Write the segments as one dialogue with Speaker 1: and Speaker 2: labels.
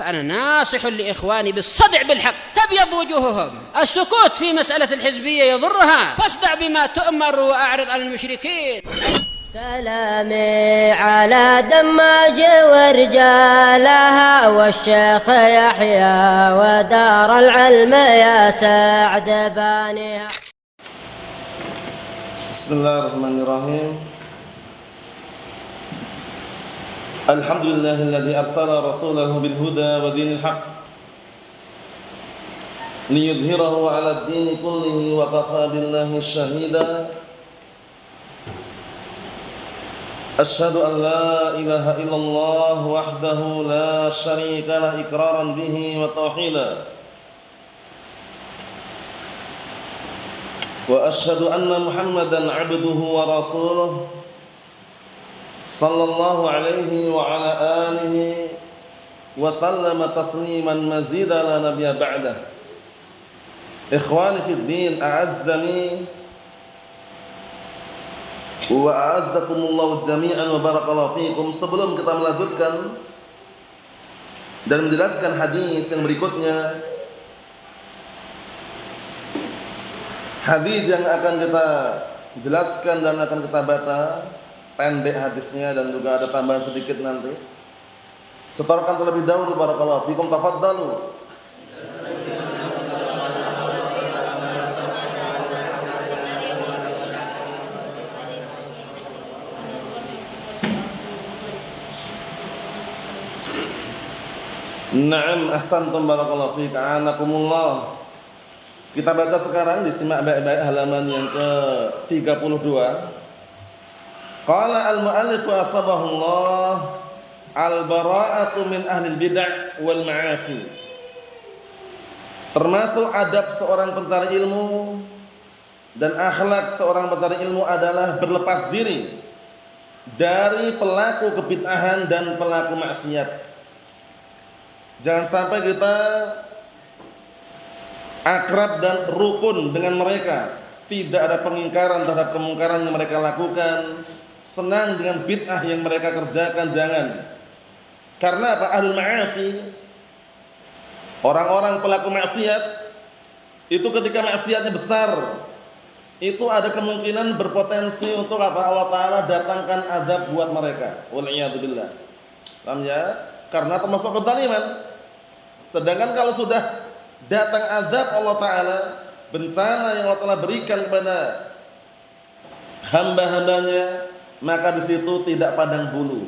Speaker 1: فأنا ناصح لإخواني بالصدع بالحق تبيض وجوههم. السكوت في مسألة الحزبية يضرها، فاصدع بما تؤمر وأعرض عن المشركين.
Speaker 2: سلامي على دماج ورجالها والشيخ يحيى ودار العلم يا سعد بانيها.
Speaker 3: بسم الله الرحمن الرحيم. الحمد لله الذي أرسل رسوله بالهدى ودين الحق ليظهره على الدين كله وكفى بالله شهيدا. أشهد أن لا إله إلا الله وحده لا شريك له إقرارا به وتوحيدا، وأشهد أن محمدا عبده ورسوله صلى الله عليه وعلى آله وسلم تسليما مزيدا لا نبي بعده. إخواني في الدين، أعزني wa a'azzakumullahu jami'an wa barakallahu fikum. Sebelum kita melanjutkan dan menjelaskan hadis yang berikutnya, hadis yang akan kita jelaskan dan akan kita baca, pendek hadisnya dan juga ada tambahan sedikit nanti. Setorkan terlebih dahulu, barakallahu fikum, tafaddalu. Na'am, ahsantum, barakallahu fiik, a'anakumullah. Kita baca sekarang, disimak baik-baik halaman yang ke-32. Qala al-mu'allif asbahullah al-bara'atu min ahlil bid'ah wal ma'asi. Termasuk adab seorang pencari ilmu dan akhlak seorang pencari ilmu adalah berlepas diri dari pelaku kebid'ahan dan pelaku maksiat. Jangan sampai kita akrab dan rukun dengan mereka, tidak ada pengingkaran terhadap kemungkaran yang mereka lakukan, senang dengan bid'ah yang mereka kerjakan, jangan. Karena apa? Ahlul ma'asi, orang-orang pelaku maksiat itu ketika maksiatnya besar, itu ada kemungkinan berpotensi untuk apa? Allah Ta'ala datangkan azab buat mereka. Wal'iyadzubillah. Paham ya? Karena termasuk kezaliman. Sedangkan kalau sudah datang azab Allah Ta'ala, bencana yang Allah Ta'ala berikan kepada hamba-hambanya, maka di situ tidak pandang bulu.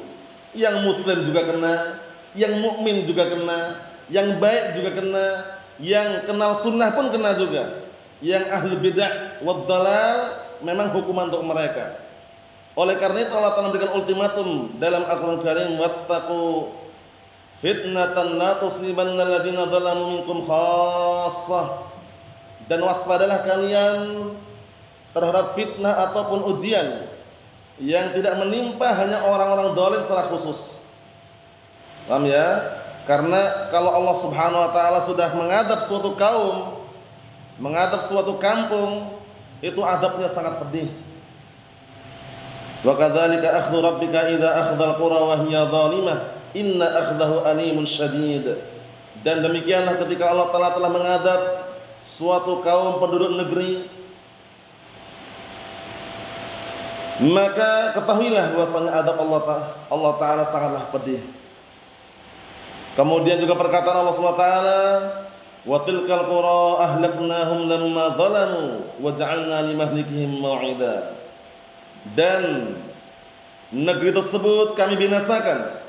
Speaker 3: Yang muslim juga kena, yang mukmin juga kena, yang baik juga kena, yang kenal sunnah pun kena juga. Yang ahli bid'ah wad dhalal memang hukuman untuk mereka. Oleh karena itu Allah Ta'ala memberikan ultimatum dalam Al-Qur'an Karim, wattaqu fitnatan la tusibanna alladziina dzalamu minkum khassah. Dan waspadalah kalian terhadap fitnah ataupun ujian yang tidak menimpa hanya orang-orang zalim secara khusus. Paham ya? Karena kalau Allah Subhanahu wa taala sudah mengadab suatu kaum, mengadab suatu kampung, itu adabnya sangat pedih. Wa kadzalika akhdhu rabbika idza akhdhal qura wa hiya zalimah inna akhdahu alimun syadid. Dan demikianlah ketika Allah Ta'ala telah mengadab suatu kaum penduduk negeri, maka ketahuilah bahwasanya adab Allah Ta'ala sangatlah pedih. Kemudian juga perkataan Allah SWT, wa tilkal qura ahlaknahum lamma zalamu wa ja'alna limahlikihim mau'ida. Dan negeri tersebut kami binasakan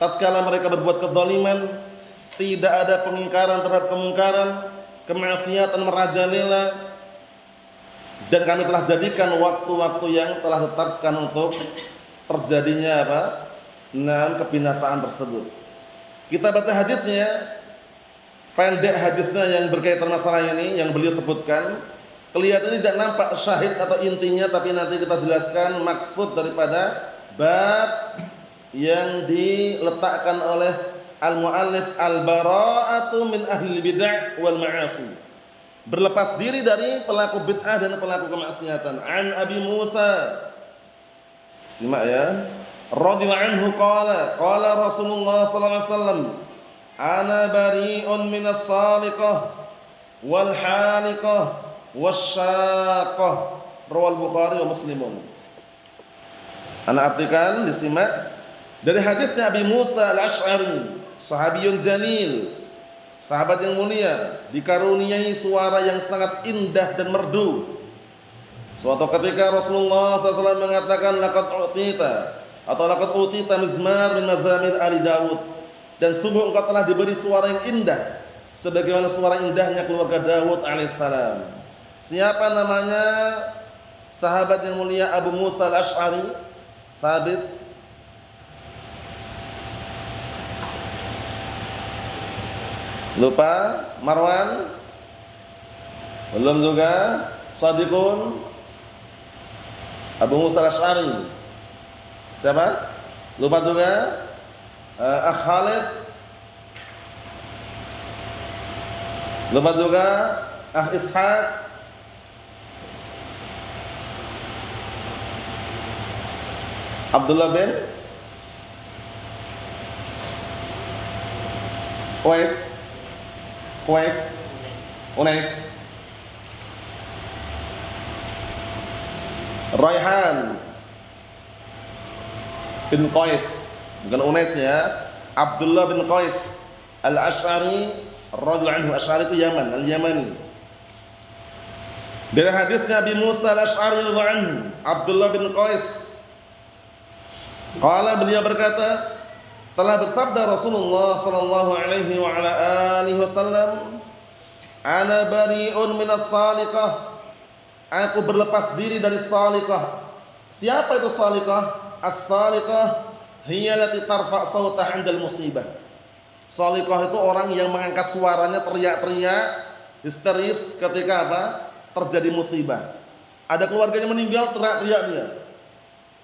Speaker 3: tatkala mereka berbuat kezaliman, tidak ada pengingkaran terhadap kemungkaran, kemaksiatan merajalela, dan kami telah jadikan waktu-waktu yang telah ditetapkan untuk terjadinya apa? Kebinasaan tersebut. Kita baca hadisnya, pendek hadisnya yang berkaitan masalah ini yang beliau sebutkan. Kelihatannya tidak nampak syahid atau intinya, tapi nanti kita jelaskan maksud daripada bab yang diletakkan oleh al-muallif, al-bara'atu min ahli bid'ah wal ma'asi. Berlepas diri dari pelaku bid'ah dan pelaku kemaksiatan. An Abi Musa, simak ya, radhiyallahu anhu qala Rasulullah sallallahu alaihi wasallam, ana bari'un minas saliqah wal haliqah wasyaqah. Rawal Bukhari wa Muslimun. Ana artikan, disimak dari hadisnya Abi Musa Al-Asy'ari, sahabiyun jalil, sahabat yang mulia, dikaruniai suara yang sangat indah dan merdu. Suatu ketika Rasulullah SAW mengatakan laqad utita mizmar min mazamir ali Daud, dan sungguh engkau telah diberi suara yang indah sebagaimana suara indahnya keluarga Daud alaihissalam. Siapa namanya? Sahabat yang mulia Abu Musa Al-Asy'ari, Thabit. Lupa? Marwan? Belum juga? Shadiqun? Abu Musa Al-Asy'ari. Siapa? Lupa juga? Akh Khalid? Lupa juga? Akh Ishaq? Abdullah bin Unais. Raihan bin Qais, bukan Unais ya. Abdullah bin Qais Al-Asy'ari radhiyallahu anhu. Asy'ari itu Yaman, Al-Yamani. Dari hadisnya Abi Musa Al-Asy'ari radhiyallahu anhu, Abdullah bin Qais qala, beliau berkata, telah bersabda Rasulullah sallallahu alaihi wa ala alihi wasallam, ana bari'un minas saliqah, aku berlepas diri dari saliqah. Siapa itu saliqah? As-saliqah hiya allati tarfa' sautah 'indal musibah. Saliqah itu orang yang mengangkat suaranya teriak-teriak histeris ketika apa? Terjadi musibah. Ada keluarganya meninggal, teriak-teriak dia.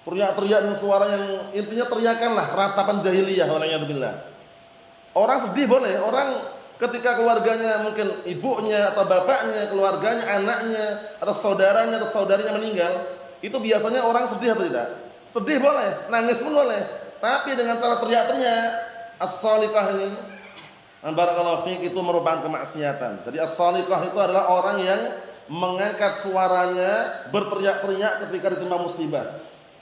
Speaker 3: Teriak-teriak dengan suara yang intinya teriakanlah ratapan jahiliyah, wala'iyadzubillah. Orang sedih boleh, orang ketika keluarganya mungkin ibunya atau bapaknya, keluarganya, anaknya atau saudaranya atau saudarinya meninggal, itu biasanya orang sedih atau tidak? Sedih boleh, nangis pun boleh, tapi dengan cara teriak-teriak. As-saliqah ini, barakallahu fiik, itu merupakan kemaksiatan. Jadi as-saliqah itu adalah orang yang mengangkat suaranya berteriak-teriak ketika ditimpa musibah.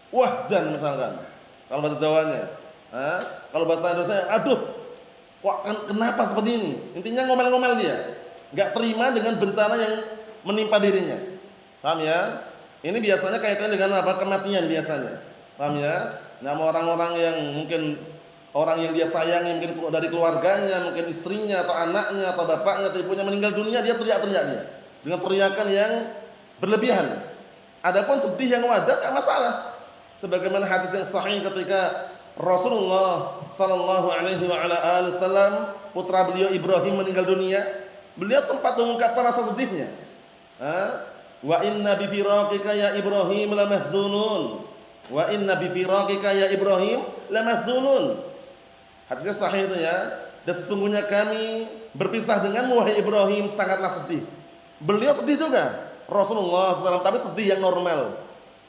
Speaker 3: Wahzan misalkan, kalau bahasa Jawanya. Kalau bahasa Indonesia, aduh, kok kenapa seperti ini? Intinya ngomel-ngomel dia, nggak terima dengan bencana yang menimpa dirinya. Paham ya? Ini biasanya kaitannya dengan apa? Kematian biasanya. Paham ya? Nama orang-orang yang mungkin orang yang dia sayangi, mungkin dari keluarganya, mungkin istrinya atau anaknya atau bapaknya atau ibunya meninggal dunia, dia teriak-teriaknya dengan teriakan yang berlebihan. Adapun sedih yang wajar, enggak masalah. Sebagaimana hadis yang sahih ketika Rasulullah sallallahu alaihi wa ala alihi wasallam, putra beliau Ibrahim meninggal dunia, beliau sempat mengungkapkan rasa sedihnya. Wa inna bi firaqika ya Ibrahim lamahzunun. Wa inna bi firaqika ya Ibrahim lamahzunun. Hadisnya sahih itu ya. Dan sesungguhnya kami berpisah denganmu wahai Ibrahim sangatlah sedih. Beliau sedih juga, Rasulullah SAW, tapi sedih yang normal.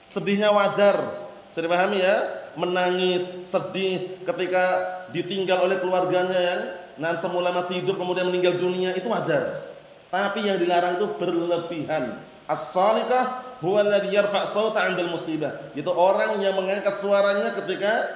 Speaker 3: Sedihnya wajar. Bisa dipahami ya? Menangis, sedih ketika ditinggal oleh keluarganya yang semula masih hidup kemudian meninggal dunia, itu wajar. Tapi yang dilarang itu berlebihan. As-saliqah huwa alladhi yarfa' sauta 'indal musibah. Itu orang yang mengangkat suaranya ketika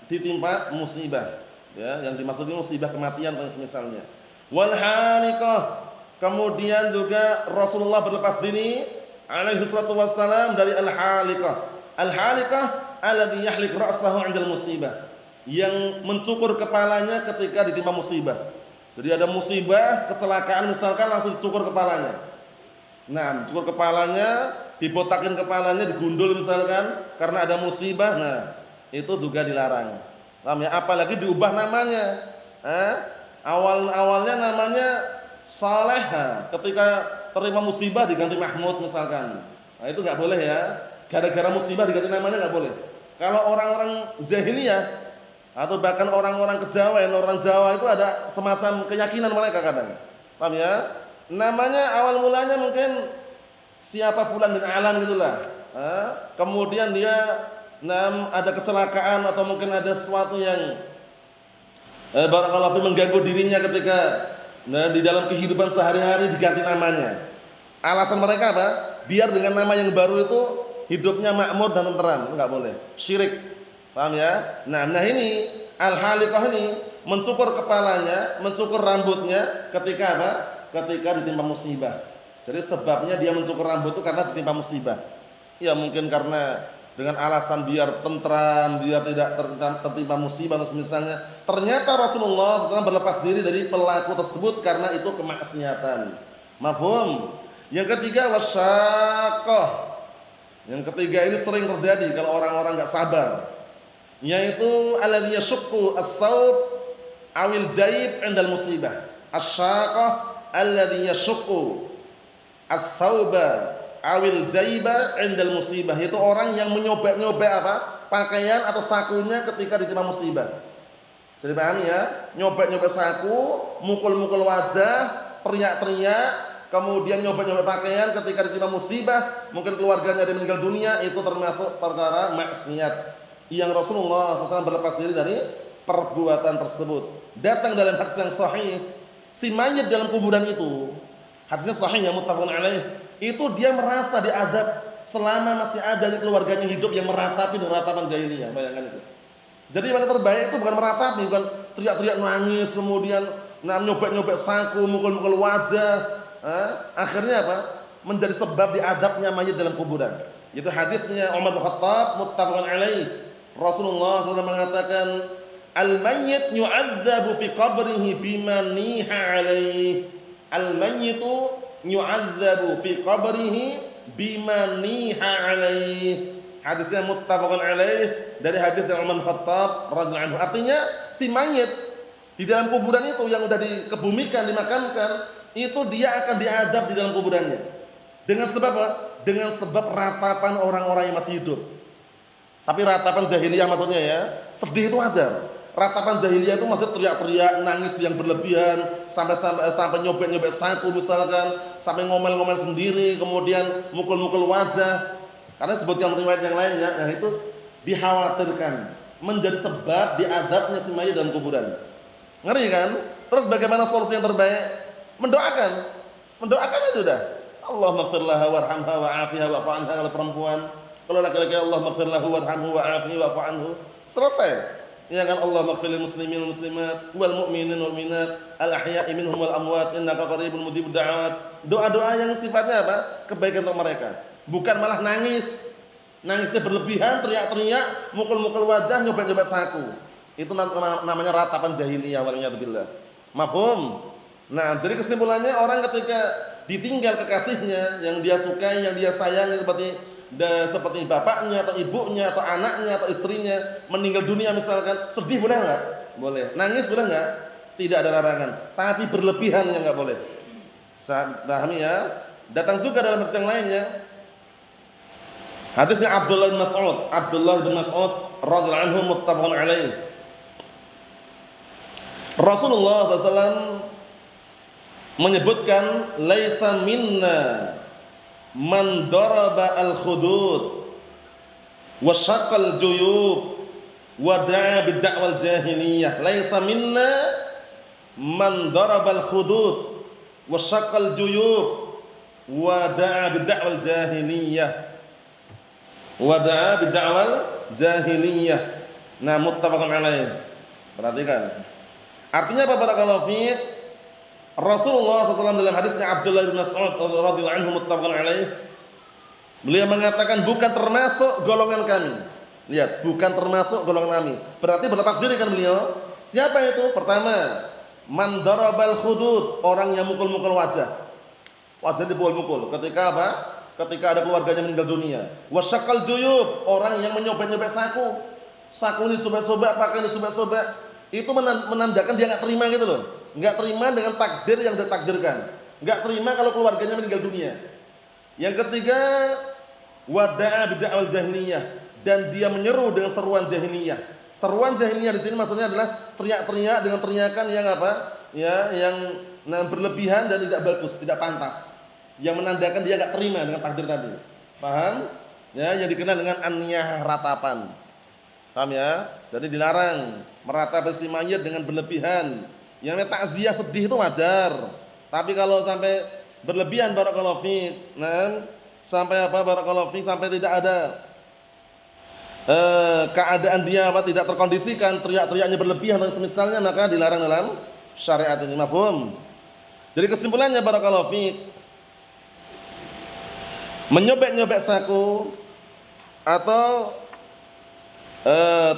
Speaker 3: ditimpa musibah. Ya, yang dimaksud musibah kematian dan semisalnya. Wal haliqah, kemudian juga Rasulullah berlepas diri alaihi salatu wassalam dari al-haliqah. Al-haliqah alladhi yahliq ra'sahu 'indal musibah, yang mencukur kepalanya ketika ditimpa musibah. Jadi ada musibah, kecelakaan misalkan, langsung dicukur kepalanya. Nah, cukur kepalanya, dibotakin kepalanya, digundul misalkan karena ada musibah. Nah, itu juga dilarang. Paham ya? Apalagi diubah namanya. Awalnya namanya Saleh, ketika terima musibah diganti Mahmud misalkan. Nah, itu enggak boleh ya. Gara-gara musibah diganti namanya enggak boleh. Kalau orang-orang jahiliyah atau bahkan orang-orang kejawen, orang Jawa itu ada semacam keyakinan mereka kadang. Paham ya? Namanya awal mulanya mungkin siapa fulan bin alan gitulah. Kemudian dia ada kecelakaan atau mungkin ada sesuatu yang Barakallahu fi mengganggu dirinya ketika di dalam kehidupan sehari-hari diganti namanya. Alasan mereka apa? Biar dengan nama yang baru itu hidupnya makmur dan tenteram. Enggak boleh. Syirik. Paham ya? Nah ini al-haliqah ini mencukur kepalanya, mencukur rambutnya ketika apa? Ketika ditimpa musibah. Jadi sebabnya dia mencukur rambut itu karena ditimpa musibah. Ya mungkin karena dengan alasan biar tentram, biar tidak tertimpa musibah atau semisalnya. Ternyata Rasulullah SAW berlepas diri dari pelaku tersebut karena itu kemaksiatan. Mafhum? Yang ketiga wasyaqah. Yang ketiga ini sering terjadi kalau orang-orang enggak sabar. Yaitu alladhi yashuqqu as-saub awil jaib 'indal musibah. Asyaqah alladhi yashuqqu as-sauba awil jaiba 'indal musibah. Itu orang yang menyobek-nyobek apa? Pakaian atau sakunya ketika ditimpa musibah. Jadi paham ya? Nyobek-nyobek saku, mukul-mukul wajah, teriak-teriak, kemudian nyobek-nyobek pakaian ketika ditimpa musibah, mungkin keluarganya ada meninggal dunia, itu termasuk perkara maksiat yang Rasulullah SAW berlepas diri dari perbuatan tersebut. Datang dalam hadis yang sahih, si mayit dalam kuburan itu, hadisnya sahih yang muttafaqun alaih, itu dia merasa diadab selama masih ada keluarganya hidup yang meratapi dengan ratapan jahiliyah. Bayangkan itu. Jadi yang terbaik itu bukan meratapi, bukan teriak-teriak nangis, kemudian nyobek-nyobek saku, mukul-mukul wajah. Akhirnya apa? Menjadi sebab diadabnya mayit dalam kuburan. Itu hadisnya Umar bin Khattab muttafaqun alaih. Rasulullah SAW mengatakan al-mayyit yu'adzabu fi qabrihi bima niha alaih. Al-mayyitu yu'adzabu fi qabrihi bima niha alaih. Hadisnya muttafaqun alaih dari hadis dari Umar bin Khattab radhiyallahu anhu. Artinya si mayit di dalam kuburan itu yang sudah dikebumikan, dimakamkan, itu dia akan diadab di dalam kuburannya. Dengan sebab apa? Dengan sebab ratapan orang-orang yang masih hidup. Tapi ratapan jahiliyah maksudnya ya, sedih itu wajar. Ratapan jahiliyah itu maksud teriak-teriak, nangis yang berlebihan, sampai nyobek-nyobek saku misalkan, sampai ngomel-ngomel sendiri, kemudian mukul-mukul wajah. Karena sebutkan riwayat yang lainnya, yang itu dikhawatirkan menjadi sebab diadabnya si mayit dalam kuburan. Ngeri kan? Terus bagaimana solusi yang terbaik? Mendoakan. Mendoakan aja sudah. Allahumma ighfir laha warhamha wa'afiha wa'fu anha. Kalau perempuan, kalau laki-laki Allahumma ighfir lahu warhamhu wa'afihi wa'fu anhu. Selesai. Ya kan, Allahumma ighfir lil muslimin wal muslimat wal mu'minin wal mu'minat al ahya'i minhum wal amwat innaka qaribun mujibud da'awat. Doa-doa yang sifatnya apa? Kebaikan untuk mereka. Bukan malah nangis. Nangisnya berlebihan, teriak-teriak, mukul-mukul wajah, nyobek-nyobek saku. Itu namanya ratapan jahiliyah waliyadzubillah. Mafhum? Nah, jadi kesimpulannya orang ketika ditinggal kekasihnya yang dia sukai, yang dia sayangi seperti bapaknya atau ibunya atau anaknya atau istrinya meninggal dunia misalkan, sedih boleh enggak? Boleh. Nangis boleh enggak? Tidak ada larangan. Tapi berlebihan yang enggak boleh. Pahami ya? Datang juga dalam hadis yang lainnya. Hadisnya Abdullah bin Mas'ud. Abdullah bin Mas'ud radhiyallahu anhu muttafaqun alaih. Rasulullah SAW menyebutkan laisa minna man daraba al-khudud wa syaqqal juyub wa da'a bid-da'wal jahiliyah. Laisa minna man daraba al-khudud wa syaqqal juyub wa da'a bid-da'wal jahiliyah. Wa da'a bid-da'wal jahiliyah. Nah, muttafaqun alaih. Perhatikan. Artinya apa barakallahu fiik? Rasulullah SAW dalam hadisnya Abdullah bin Mas'ud radhiyallahu anhu muttafaqun alaih, beliau mengatakan bukan termasuk golongan kami. Lihat, bukan termasuk golongan kami. Berarti berlepas diri kan beliau. Siapa itu? Pertama, man darabal khudud, orang yang mukul-mukul wajah. Wajah dipukul-mukul. Ketika apa? Ketika ada keluarganya meninggal dunia. Wasyaqqal juyub, orang yang menyobek-nyobek saku. Saku ini sobek-sobek, pakaian ini sobek-sobek. Itu menandakan dia enggak terima gitu loh. Enggak terima dengan takdir yang ditakdirkan. Enggak terima kalau keluarganya meninggal dunia. Yang ketiga, wada'a bid'awal jahiliyah, dan dia menyeru dengan seruan jahiliyah. Seruan jahiliyah di sini maksudnya adalah teriak-teriak dengan teriakan yang apa? Ya, yang berlebihan dan tidak bagus, tidak pantas. Yang menandakan dia enggak terima dengan takdir tadi. Paham? Ya, yang dikenal dengan an-niyah, ratapan. Paham ya? Jadi dilarang meratapi si mayit dengan berlebihan. Yang namanya takziah sedih itu wajar. Tapi kalau sampai berlebihan barakallahu fiik, nah, sampai apa barakallahu fiik, sampai tidak ada keadaan dia apa tidak terkondisikan, teriak-teriaknya berlebihan dan semisalnya, maka dilarang dalam syariat ini. Mafhum? Jadi kesimpulannya barakallahu fiik, menyobek-nyobek saku atau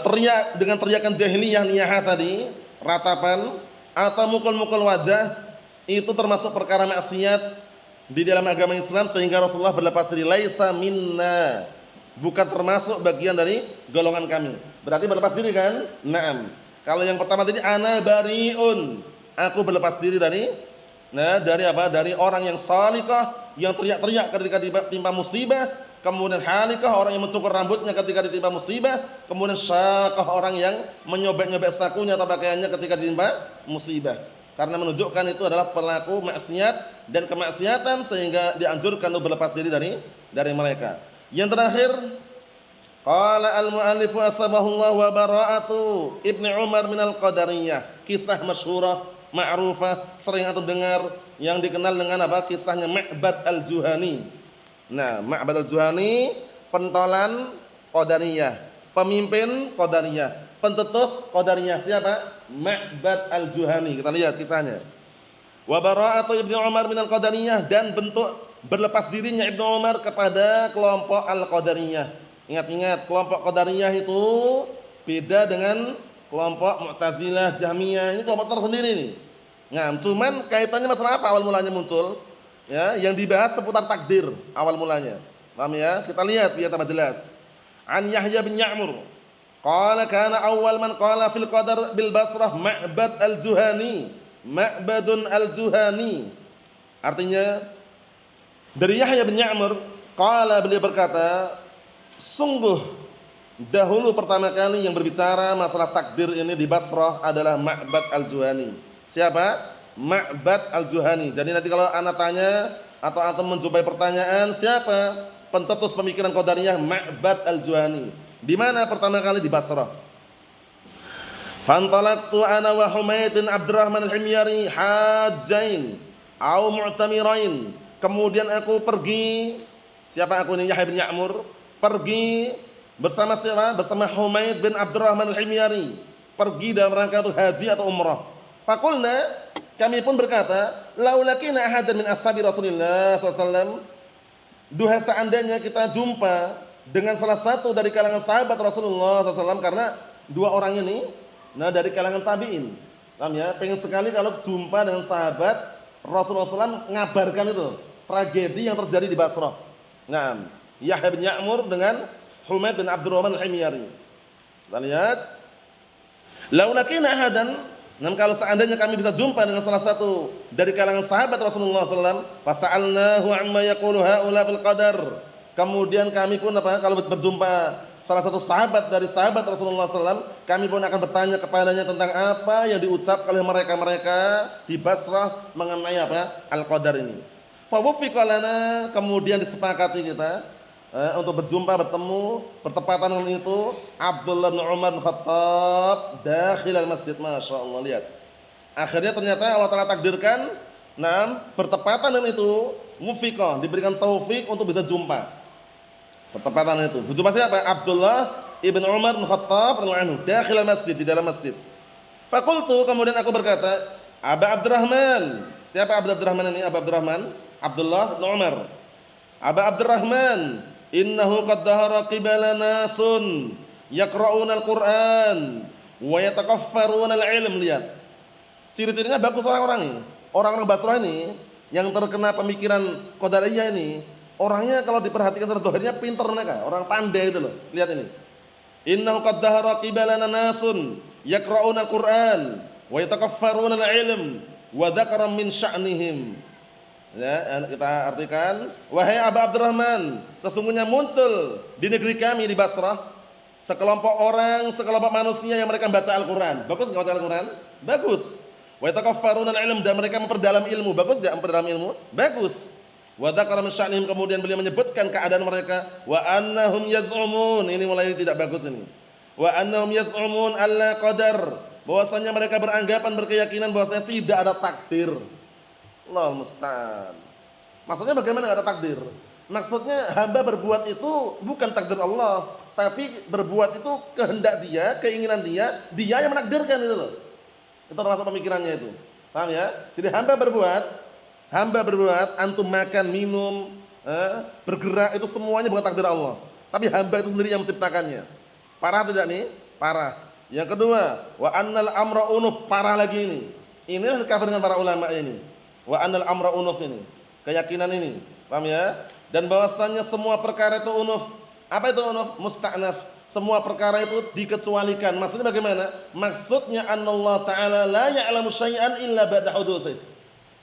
Speaker 3: teriak dengan teriakan jahiliyah niyahah tadi, ratapan atau mukul-mukul wajah, itu termasuk perkara maksiat di dalam agama Islam, sehingga Rasulullah berlepas diri, laisa minna, bukan termasuk bagian dari golongan kami. Berarti berlepas diri kan? Naam. Kalau yang pertama tadi ana bariun, aku berlepas diri dari apa? Dari orang yang salikah, yang teriak-teriak ketika ditimpa musibah, kemudian halikah, orang yang mencukur rambutnya ketika ditimpa musibah, kemudian syaqah, orang yang menyobek-nyobek sakunya atau pakaiannya ketika ditimpa musibah. Karena menunjukkan itu adalah pelaku maksiat dan kemaksiatan, sehingga dianjurkan untuk berlepas diri dari mereka. Yang terakhir, qala al-mu'allif asbahullah wa bara'atu Ibnu Umar minal qadariyah. Kisah masyhurah, ma'rufah, sering antum dengar, yang dikenal dengan apa? Kisahnya Ma'bad al-Juhani. Nah, Ma'bad al-Juhani pentolan qadariyah, pemimpin qadariyah, pencetus qadariyah. Siapa? Ma'bad al-Juhani. Kita lihat kisahnya. Wa bara'atu Ibnu Umar minal qadariyah, dan bentuk berlepas dirinya Ibnu Umar kepada kelompok al-qadariyah. Ingat-ingat, kelompok qadariyah itu beda dengan kelompok Mu'tazilah, Jahmiyah. Ini kelompok tersendiri nih. Nah, cuman kaitannya masalah apa awal mulanya muncul? Ya, yang dibahas seputar takdir awal mulanya. Paham ya? Kita lihat biar tambah jelas. An Yahya bin Ya'mur qala kana awal man qala fil qadar bil Basrah Ma'bad al-Juhani. Ma'badun al-Juhani. Artinya dari Yahya bin Ya'mur, qala, beliau berkata, sungguh dahulu pertama kali yang berbicara masalah takdir ini di Basrah adalah Ma'bad al-Juhani. Siapa? Ma'bad al-Juhani. Jadi nanti kalau anak tanya atau antum menjumpai pertanyaan, siapa pencetus pemikiran qadariyah? Ma'bad al-Juhani. Di mana pertama kali? Di Basrah. Fantalaqtu ana wa Humayd bin Abdurrahman al-Himyari hajjain au mu'tamirain. Kemudian aku pergi, siapa aku ini? Yahya bin Ya'mur, pergi bersama siapa? Bersama Humayd bin Abdurrahman al-Himyari, pergi dalam rangka untuk haji atau umrah. Faqulna, kami pun berkata, laulakina ahadan min ashabi Rasulillah SAW, duha seandainya kita jumpa dengan salah satu dari kalangan sahabat Rasulullah SAW, karena dua orang ini dari kalangan tabi'in. Paham ya? Pengen sekali kalau jumpa dengan sahabat Rasulullah SAW, ngabarkan itu tragedi yang terjadi di Basrah. Nah, Yahya bin Ya'mur dengan Humayd bin Abdurrahman al-Himyari. Kita lihat, laulakina ahadan, kalau seandainya kami bisa jumpa dengan salah satu dari kalangan sahabat Rasulullah SAW, fasa'alnahu amma yaqulu haula fil qadar. Kemudian kami pun kalau berjumpa salah satu sahabat dari sahabat Rasulullah SAW, kami pun akan bertanya kepadanya tentang apa yang diucap oleh mereka-mereka di Basrah mengenai al-qadar ini. Fa wufiqa lana, kemudian disepakati kita untuk berjumpa, bertemu, bertepatan dengan itu Abdullah bin Umar bin Khattab dakhil al-masjid. Masya Allah, lihat. Akhirnya ternyata Allah Ta'ala takdirkan, bertepatan dengan itu, wufiqa, diberikan taufik untuk bisa jumpa. Bertepatan itu. Berjumpa siapa? Abdullah ibn Umar bin Khattab dakhil al-masjid, di dalam masjid. Faqultu, kemudian aku berkata, Aba Abdurrahman. Siapa Aba Abdurrahman ini? Aba Abdurrahman Abdullah bin Umar. Aba Abdurrahman, innahu qad dhahara qibala nasun yaqra'una al-Qur'an wa yatakaffaruna al-ilm. Lihat. Ciri-cirinya bagus orang-orang ini. Orang-orang Basrah ini yang terkena pemikiran qadariyah ini, orangnya kalau diperhatikan secara zahirnya pintar mereka, orang pandai itu loh. Lihat ini. Innahu qad dhahara qibala nasun yaqra'una al-Qur'an wa yatakaffaruna al-ilm wa dzakara min sya'nihim. Ya, kita artikan, wahai Aba Abdurrahman, sesungguhnya muncul di negeri kami di Basrah sekelompok orang, sekelompok manusia yang mereka membaca Al-Qur'an. Bagus enggak baca Al-Qur'an? Bagus. Wa yatakaffaruna al-ilm, dan mereka memperdalam ilmu. Bagus enggak memperdalam ilmu? Bagus. Wa dzakara min sya'nihim, kemudian beliau menyebutkan keadaan mereka, wa annahum yaz'umun. Ini mulai tidak bagus ini. Wa annahum yas'umun alla qadar, bahwasanya mereka beranggapan, berkeyakinan bahwasanya tidak ada takdir. Allahu musta'an. Maksudnya bagaimana enggak ada takdir? Maksudnya hamba berbuat itu bukan takdir Allah, tapi berbuat itu kehendak dia, keinginan dia, dia yang menakdirkan itu loh. Itu termasuk pemikirannya itu. Paham ya? Jadi hamba berbuat, antum makan, minum, bergerak, itu semuanya bukan takdir Allah. Tapi hamba itu sendiri yang menciptakannya. Parah tidak nih? Parah. Yang kedua, wa annal amra unuf, parah lagi ini. Inilah dikafir dengan para ulama ini. Wa annal amra unuf ini. Keyakinan ini. Paham ya? Dan bahwasannya semua perkara itu unuf. Apa itu unuf? Musta'naf. Semua perkara itu dikecualikan. Maksudnya bagaimana? Maksudnya annallahu ta'ala la ya'lamu syai'an illa ba'da hudusih.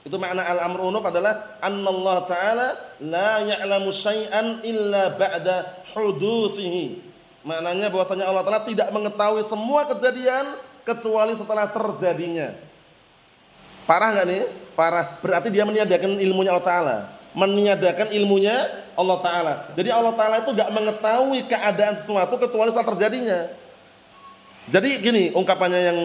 Speaker 3: Itu makna al-amr unuf adalah annallahu ta'ala la ya'lamu syai'an illa ba'da hudusihi. Maknanya bahwasanya Allah Ta'ala tidak mengetahui semua kejadian kecuali setelah terjadinya. Parah enggak nih? Parah. Berarti dia meniadakan ilmunya Allah Ta'ala. Meniadakan ilmunya Allah Ta'ala. Jadi Allah Ta'ala itu enggak mengetahui keadaan sesuatu kecuali setelah terjadinya. Jadi gini ungkapannya yang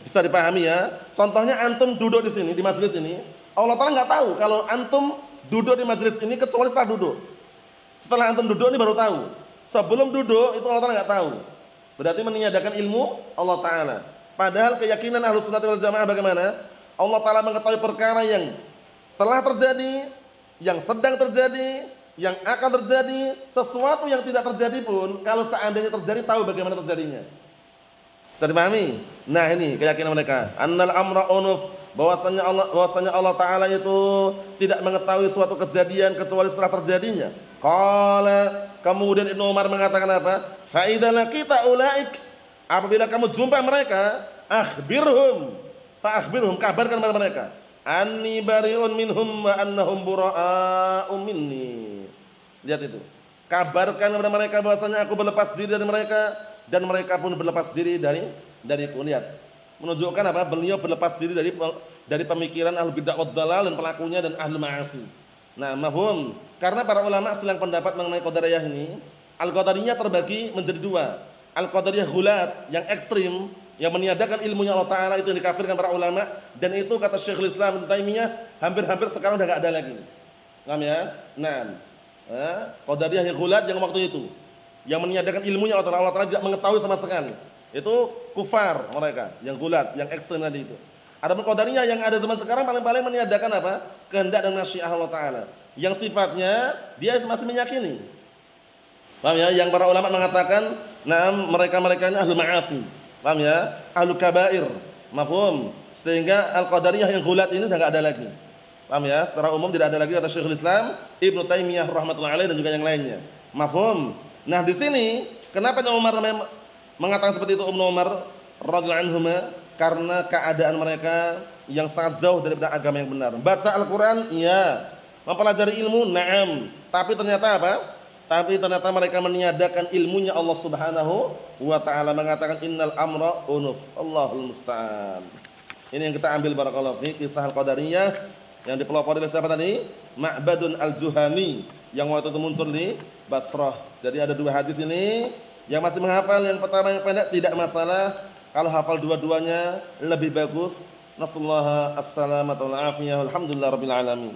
Speaker 3: bisa dipahami ya. Contohnya antum duduk di sini, di majelis ini. Allah Ta'ala enggak tahu kalau antum duduk di majelis ini kecuali setelah duduk. Setelah antum duduk ini baru tahu. Sebelum duduk itu Allah Ta'ala enggak tahu. Berarti meniadakan ilmu Allah Ta'ala. Padahal keyakinan Ahlus Sunnah wal Jamaah bagaimana? Allah Ta'ala mengetahui perkara yang telah terjadi, yang sedang terjadi, yang akan terjadi, sesuatu yang tidak terjadi pun kalau seandainya terjadi tahu bagaimana terjadinya. Bisa dipahami? Nah ini keyakinan mereka. Annal amra unuf, bahwasanya Allah Ta'ala itu tidak mengetahui suatu kejadian kecuali setelah terjadinya. Qala, kemudian Ibnu Umar mengatakan apa? Fa idza laqita ulaik, apabila kamu jumpa mereka, akhbirhum, kabarkan kepada mereka, anni bari'un minhum wa annahum bura'a'u minni. Lihat itu. Kabarkan kepada mereka bahwasanya aku berlepas diri dari mereka dan mereka pun berlepas diri dariku. Lihat. Menunjukkan apa? Beliau berlepas diri dari pemikiran ahlul bid'ah wad dhalal dan pelakunya dan ahlul ma'asi. Nah, mafhum. Karena para ulama selang pendapat mengenai qadariyah ini, al-qadariyah terbagi menjadi dua. Al-qadariyah ghulat yang ekstrim, yang meniadakan ilmunya Allah Ta'ala, itu yang dikafirkan para ulama, dan itu kata Syekhul Islam Ibnu Taimiyah hampir-hampir sekarang udah enggak ada lagi. Paham ya? Nah, qadariyah yang ghulat yang waktu itu, yang meniadakan ilmunya Allah Ta'ala tidak mengetahui sama sekali. Itu kufar mereka, yang ghulat, yang ekstrem tadi itu. Adapun qadariyah yang ada zaman sekarang paling-paling meniadakan apa? Kehendak dan masyiah Allah Ta'ala. Yang sifatnya dia masih meyakini. Paham ya? Yang para ulama mengatakan, nah mereka-mereka ini ahlul ma'asi. Paham ya? Ahlul kabair. Mafhum? Sehingga al-qadariyah yang ghulat ini sudah enggak ada lagi. Paham ya? Secara umum tidak ada lagi kata Syekhul Islam Ibnu Taimiyah rahimatullah alaihi dan juga yang lainnya. Mafhum? Nah, di sini kenapa Ibnu Umar mengatakan seperti itu, Ibnu Umar radhiyallahu anhu? Karena keadaan mereka yang sangat jauh daripada agama yang benar. Baca Al-Qur'an iya, mempelajari ilmu na'am, tapi ternyata apa? Tapi ternyata mereka meniadakan ilmunya Allah Subhanahu wa ta'ala, mengatakan innal amra unuf. Allahul musta'an. Ini yang kita ambil barakallahu fi kisah Al-Qadariyah yang dipelopori oleh siapa tadi? Ma'badun Al-Juhani yang waktu itu muncul di Basrah. Jadi ada dua hadis ini, yang masih menghafal yang pertama yang pendek tidak masalah. Kalau hafal dua-duanya lebih bagus. Nasallahu as-salamata wal afiyah. Alhamdulillah rabbil alamin.